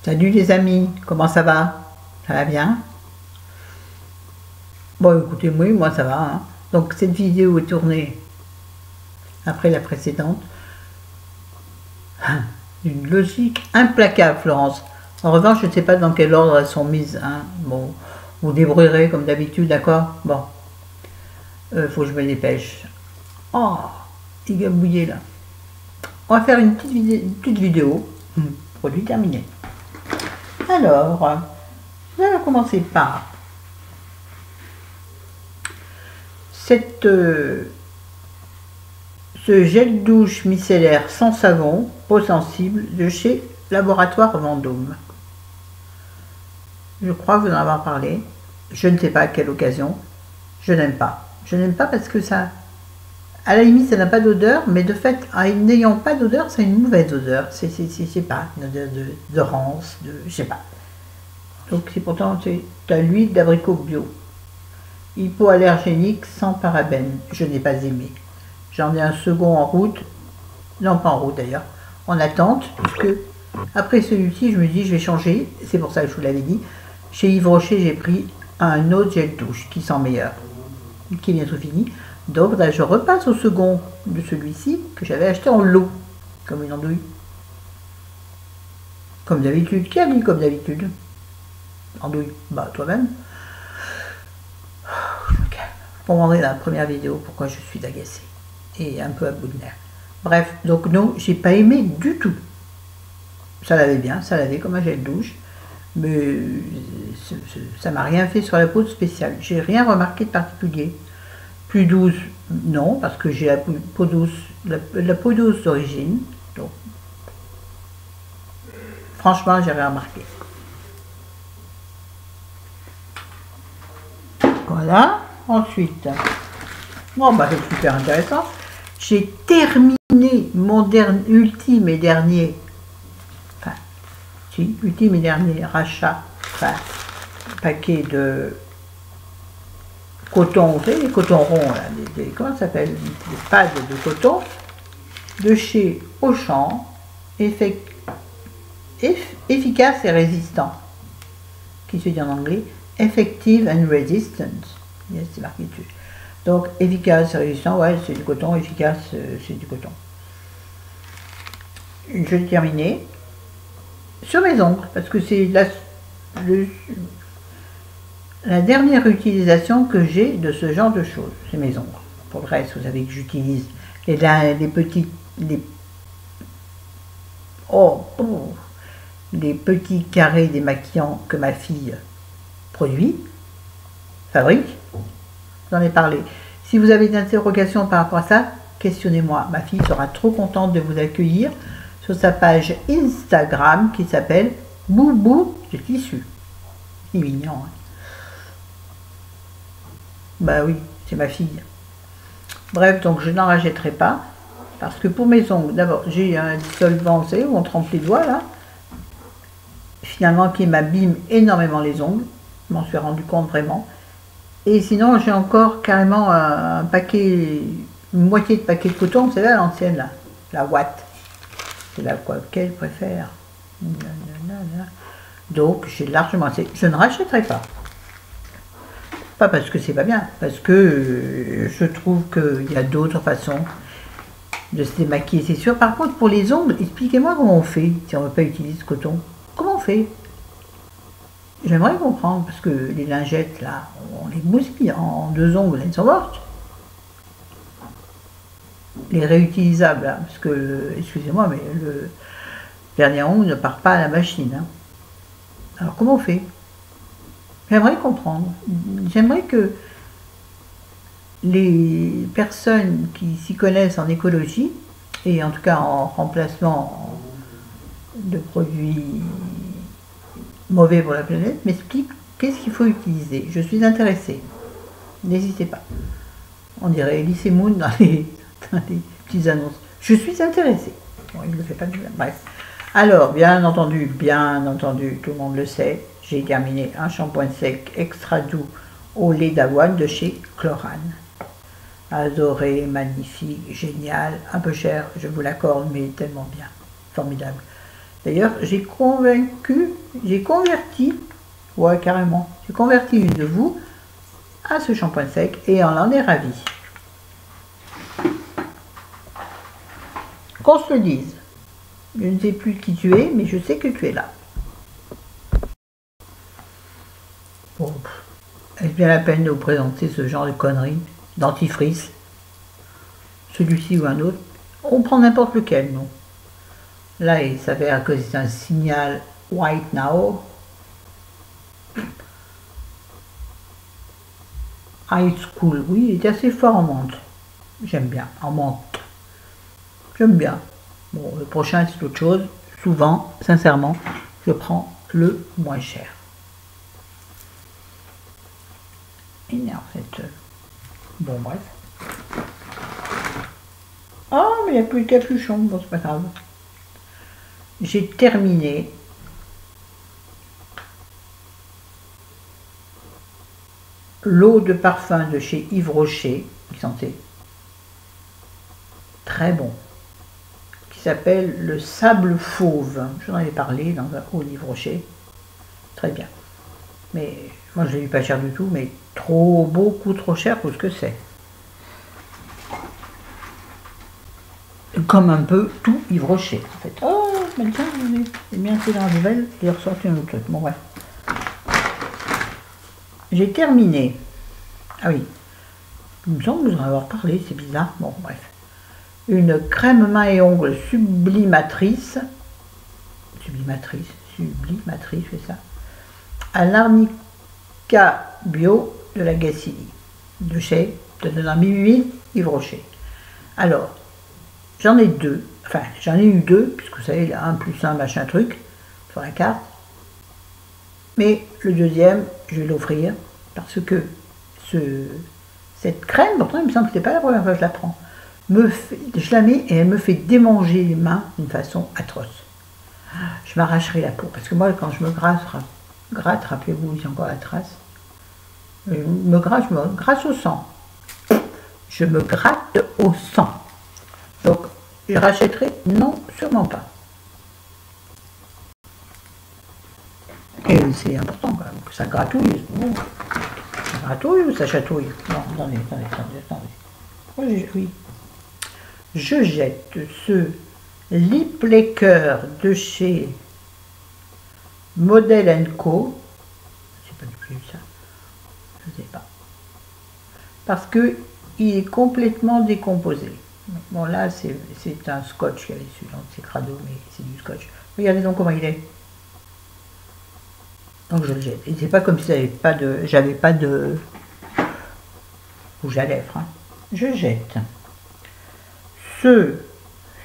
Salut les amis, comment ça va? Ça va bien? Bon écoutez, oui, moi ça va, hein. Donc cette vidéo est tournée après la précédente. Une logique implacable, Florence. En revanche, je ne sais pas dans quel ordre elles sont mises, hein. Bon, vous débrouillerez comme d'habitude, d'accord? Bon, faut que je me dépêche. Oh, il a bouillé là. On va faire une petite vidéo. Produit terminé. Alors, on va commencer par ce gel douche micellaire sans savon, peau sensible, de chez Laboratoire Vendôme. Je crois vous en avoir parlé. Je ne sais pas à quelle occasion. Je n'aime pas. Je n'aime pas parce que ça, à la limite, ça n'a pas d'odeur, mais de fait, en n'ayant pas d'odeur, ça a une mauvaise odeur. C'est pas, une odeur de rance, je sais pas. Donc c'est pourtant, c'est de l'huile d'abricot bio. Hypoallergénique sans parabènes. Je n'ai pas aimé. J'en ai un second en route. Non, pas en route d'ailleurs. En attente, puisque après celui-ci, je me dis, je vais changer. C'est pour ça que je vous l'avais dit. Chez Yves Rocher, j'ai pris un autre gel douche qui sent meilleur, qui est bientôt fini. Donc là, je repasse au second de celui-ci que j'avais acheté en lot, comme une andouille. Comme d'habitude. Qui a dit comme d'habitude? Andouille, bah toi-même. Je me calme. Pour montrer dans la première vidéo pourquoi je suis agacée et un peu à bout de nerfs. Bref, donc non, j'ai pas aimé du tout. Ça lavait bien, ça lavait comme un gel douche, mais ça m'a rien fait sur la peau de spécial. J'ai rien remarqué de particulier. Plus douce, non, parce que j'ai la peau douce, la peau douce d'origine. Donc, franchement, j'ai rien remarqué. Voilà. Ensuite, bon, bah, c'est super intéressant. J'ai terminé mon ultime et dernier rachat, enfin, paquet de coton, vous savez, les cotons ronds, là, comment ça s'appelle, des pads de coton, de chez Auchan, efficace et résistant, qui se dit en anglais, effective and resistant, yes, c'est marqué dessus. Donc efficace et résistant, ouais, c'est du coton, efficace, c'est du coton. Je vais terminer sur mes ongles, parce que c'est la dernière utilisation que j'ai de ce genre de choses, c'est mes ongles. Pour le reste, vous savez que j'utilise les petits carrés démaquillants que ma fille fabrique. J'en ai parlé. Si vous avez des interrogations par rapport à ça, questionnez-moi. Ma fille sera trop contente de vous accueillir sur sa page Instagram qui s'appelle Boubou de tissu. C'est mignon, hein. Bah oui, c'est ma fille. Bref, donc je n'en rachèterai pas. Parce que pour mes ongles, d'abord, j'ai un dissolvant, vous savez, où on trempe les doigts, là. Finalement, qui m'abîme énormément les ongles. Je m'en suis rendu compte vraiment. Et sinon, j'ai encore carrément un paquet, une moitié de paquet de coton, vous savez, à l'ancienne, là. La Watt. C'est la quoi qu'elle préfère. Donc, j'ai largement assez. Je ne rachèterai pas. Pas parce que c'est pas bien, parce que je trouve qu'il y a d'autres façons de se démaquiller, c'est sûr. Par contre, pour les ongles, expliquez-moi comment on fait si on ne veut pas utiliser ce coton. Comment on fait? J'aimerais comprendre, parce que les lingettes, là, on les bousille en 2 ongles, elles sont mortes. Les réutilisables, là, parce que, excusez-moi, mais le dernier ongle ne part pas à la machine, hein. Alors, comment on fait? J'aimerais comprendre. J'aimerais que les personnes qui s'y connaissent en écologie, et en tout cas en remplacement de produits mauvais pour la planète, m'expliquent qu'est-ce qu'il faut utiliser. Je suis intéressée. N'hésitez pas. On dirait Elise Moon dans les petites annonces. Je suis intéressée. Bon, il ne le fait pas de bien. Bref. Alors, bien entendu, tout le monde le sait, j'ai terminé un shampoing sec extra doux au lait d'avoine de chez Chlorane. Adoré, magnifique, génial, un peu cher, je vous l'accorde, mais tellement bien, formidable. D'ailleurs, j'ai converti, ouais carrément, j'ai converti une de vous à ce shampoing sec et on en est ravi. Qu'on se le dise, je ne sais plus qui tu es, mais je sais que tu es là. Bon, est-ce bien la peine de vous présenter ce genre de conneries, dentifrice, celui-ci ou un autre? On prend n'importe lequel, non? Là, il s'avère que c'est un signal White Now. High School, oui, il est assez fort en menthe. J'aime bien, en menthe. J'aime bien. Bon, le prochain, c'est autre chose. Souvent, sincèrement, je prends le moins cher. Énerve cette... Bon, bref. Oh, mais il n'y a plus de capuchon. Bon, c'est pas grave. J'ai terminé l'eau de parfum de chez Yves Rocher, qui sentait très bon, qui s'appelle le sable fauve. J'en avais parlé dans un haut Yves Rocher. Très bien. Mais moi je l'ai eu pas cher du tout, mais trop, beaucoup trop cher pour ce que c'est. Comme un peu tout Yves Rocher en fait. Oh, mais tiens, j'ai bien fait dans la nouvelle, j'ai ressorti un autre truc. Bon ouais. J'ai terminé. Ah oui. Il me semble que vous en avoir parlé, c'est bizarre. Bon bref. Une crème main et ongles sublimatrice. Sublimatrice, c'est ça. À l'arnica bio de la Gacilly. De chez Yves Rocher. Alors, j'en ai deux. Enfin, j'en ai eu deux, puisque vous savez, il y a 1 + 1 machin truc sur la carte. Mais le deuxième, je vais l'offrir parce que cette crème, pourtant il me semble que ce n'est pas la première fois que je la prends, je la mets et elle me fait démanger les mains d'une façon atroce. Je m'arracherai la peau parce que moi quand je me gratte, rappelez-vous, j'ai encore la trace, je me gratte au sang. Je me gratte au sang. Donc je rachèterai? Non, sûrement pas. Et c'est important quand même, que ça gratouille. Bon. Ça gratouille ou ça chatouille? Non, attendez. Oui. Je jette ce Lip Laker de chez Model & Co. Je sais pas du tout ça. Je sais pas. Parce que il est complètement décomposé. Bon là, c'est un scotch qu'il y avait dessus, donc c'est crado, mais c'est du scotch. Regardez donc comment il est. Donc je le jette. Et c'est pas comme si j'avais pas de rouge à lèvres. Hein. Je jette. Je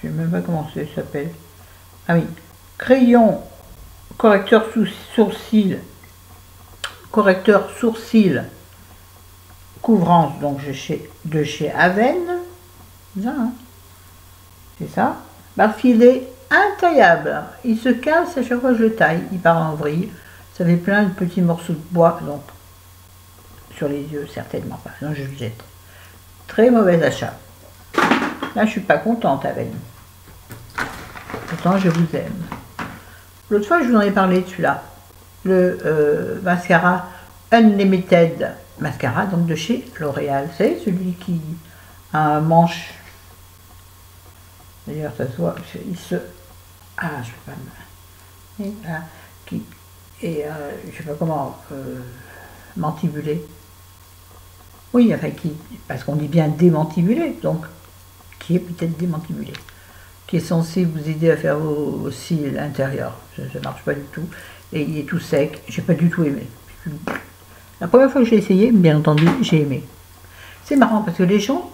sais même pas comment ça s'appelle. Ah oui. Crayon correcteur sourcil. Correcteur sourcil. Couvrance donc de chez Aven. Hein. C'est ça. Filet intaillable. Il se casse à chaque fois que je le taille. Il part en vrille. Ça fait plein de petits morceaux de bois, donc sur les yeux certainement pas. Non, je le jette. Très mauvais achat. Là, je suis pas contente avec. Pourtant, je vous aime. L'autre fois, je vous en ai parlé de celui-là. Le mascara Unlimited mascara, donc de chez L'Oréal. Vous savez, celui qui a un manche. D'ailleurs, ça se voit. Il se. Ah, je peux pas me. Et là, et je sais pas comment mantibuler. Oui, enfin parce qu'on dit bien démantibulé, donc qui est peut-être démantibulé, qui est censé vous aider à faire vos cils intérieurs. Ça ne marche pas du tout. Et il est tout sec. J'ai pas du tout aimé. La première fois que j'ai essayé, bien entendu, j'ai aimé. C'est marrant parce que les gens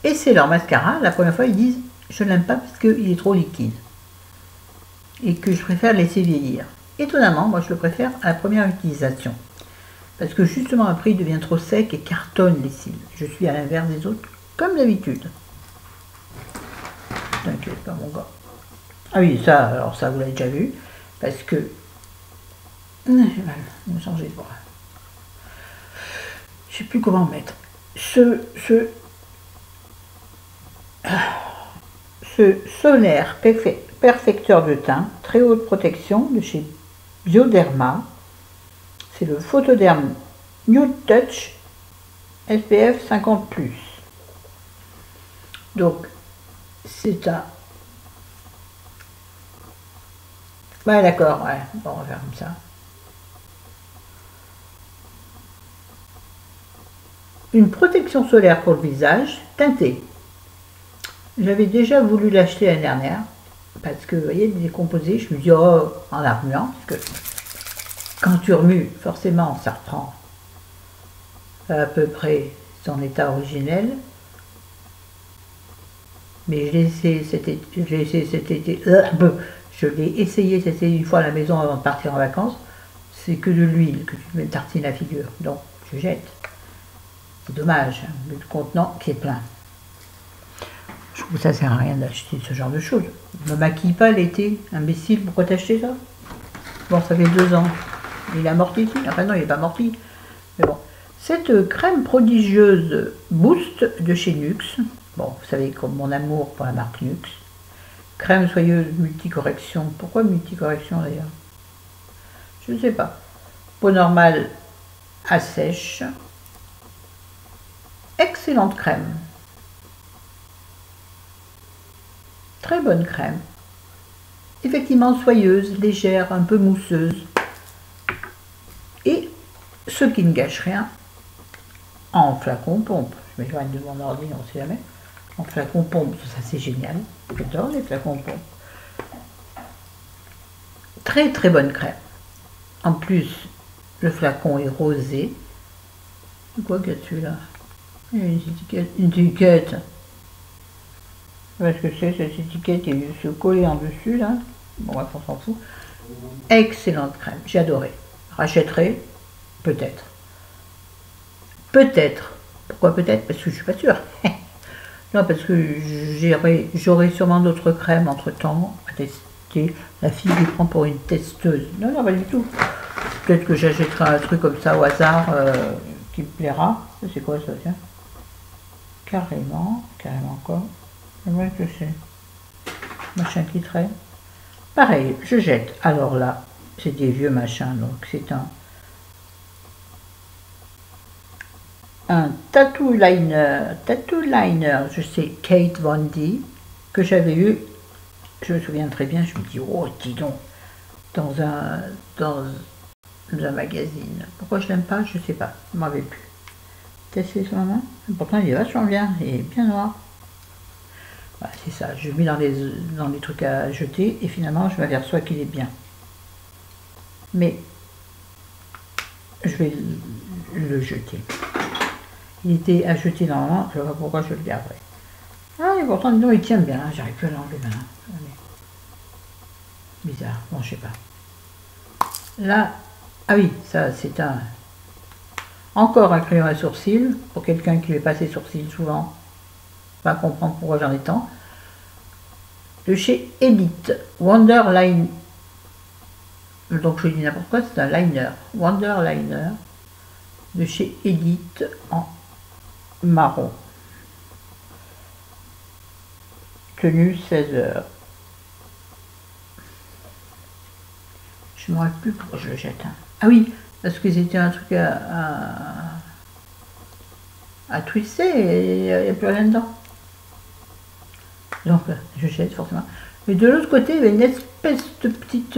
essaient leur mascara. La première fois, ils disent je l'aime pas parce qu'il est trop liquide et que je préfère laisser vieillir. Étonnamment, moi je le préfère à la première utilisation. Parce que justement après il devient trop sec et cartonne les cils. Je suis à l'inverse des autres, comme d'habitude. T'inquiète pas mon gars. Ah oui, ça, alors ça vous l'avez déjà vu. Parce que... J'ai mal, je vais changer de bras. Je sais plus comment mettre. Ce ce solaire perfecteur de teint, très haute protection de chez Bioderma. C'est le Photoderm Nude Touch SPF 50+. Donc, c'est un... Ouais, d'accord, ouais. Bon, on va faire comme ça. Une protection solaire pour le visage, teintée. J'avais déjà voulu l'acheter l'année dernière, parce que, vous voyez, il est décomposé. Je me dis, oh, en la remuant, parce que quand tu remues, forcément, ça reprend à peu près son état originel. Mais je l'ai essayé cet été, je l'ai essayé cet été une fois à la maison avant de partir en vacances. C'est que de l'huile que tu me tartines la figure, donc je jette. C'est dommage, le contenant qui est plein. Je trouve que ça sert à rien d'acheter ce genre de choses. Je ne me maquille pas l'été, imbécile, pourquoi t'acheter ça? Bon, ça fait 2 ans. Il est amorti, enfin non, il n'est pas amorti. Mais bon. Cette crème prodigieuse Boost de chez Nuxe, bon, vous savez, comme mon amour pour la marque Nuxe, crème soyeuse multicorrection. Pourquoi multicorrection d'ailleurs? Je ne sais pas. Peau normale à sèche. Excellente crème. Très bonne crème. Effectivement soyeuse, légère, un peu mousseuse. Et ce qui ne gâche rien, en flacon pompe. Je m'éloigne de mon ordi, on ne sait jamais. En flacon pompe, ça c'est génial. J'adore les flacons pompe. Très très bonne crème. En plus, le flacon est rosé. C'est quoi qu'il y a dessus là? Une étiquette. Une étiquette. Parce que c'est cette étiquette qui est collée en dessus là. Bon, bref, on s'en fout. Excellente crème, j'ai adoré. Rachèterai, peut-être. Peut-être. Pourquoi peut-être? Parce que je suis pas sûre. Non, parce que j'aurai sûrement d'autres crèmes entre temps à tester. La fille qui prend pour une testeuse. Non, non, pas du tout. Peut-être que j'achèterai un truc comme ça au hasard qui me plaira. C'est quoi ça, tiens? Carrément quoi. C'est vrai que c'est machin qui traîne. Pareil, je jette. Alors là, c'est des vieux machins, donc c'est un tattoo liner, je sais, Kate Von D, que j'avais eu, je me souviens très bien, je me dis, oh, dis donc, dans un magazine. Pourquoi je l'aime pas, je sais pas, je m'en rappelle plus. Testé sur ma main, pourtant il est vachement bien, il est bien noir. Voilà, c'est ça, je mets dans les trucs à jeter, et finalement je m'aperçois qu'il est bien. Mais, je vais le jeter. Il était à jeter normalement, je ne sais pas pourquoi je le garderai. Ah, et pourtant, non, il tient bien, hein, j'arrive plus à l'enlever maintenant. Bizarre, bon, je sais pas. Là, ah oui, ça, c'est encore un crayon à sourcils, pour quelqu'un qui ne met pas ses sourcils souvent. Pas comprendre pourquoi j'en ai tant. De chez Edith, Wonder Line. Donc, je dis n'importe quoi, c'est un liner. Wonder Liner. De chez Edith en marron. Tenue 16 heures. Je ne me rappelle plus pourquoi je le jette. Hein. Ah oui, parce que c'était un truc à twister et il n'y a plus rien dedans. Donc je jette forcément. Mais de l'autre côté, il y avait une espèce de petite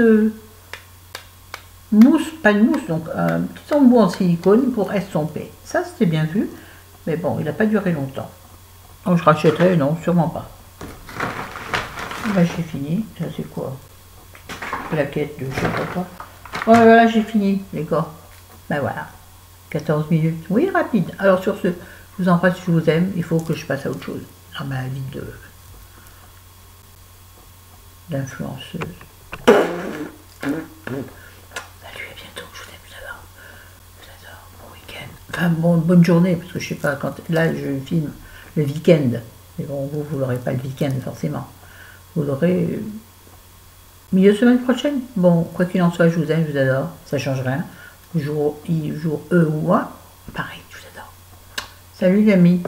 mousse, pas une mousse, donc un petit embout en silicone pour estomper. Ça, c'était bien vu. Mais bon, il n'a pas duré longtemps. Donc je rachèterai, non, sûrement pas. Là j'ai fini. Ça c'est quoi? Plaquette de je sais pas quoi. Ouais, voilà, j'ai fini, les gars. Ben voilà. 14 minutes. Oui, rapide. Alors sur ce, je vous embrasse, je vous aime. Il faut que je passe à autre chose dans ma vie d'influenceuse. Salut, à bientôt. Je vous aime, je vous adore. Je vous adore. Bon week-end. Enfin, bonne journée, parce que je sais pas quand. Là, je filme le week-end. Mais bon, vous l'aurez pas le week-end forcément. Vous l'aurez milieu de semaine prochaine. Bon, quoi qu'il en soit, je vous aime, je vous adore. Ça change rien. Jour E ou moi, pareil, je vous adore. Salut les amis.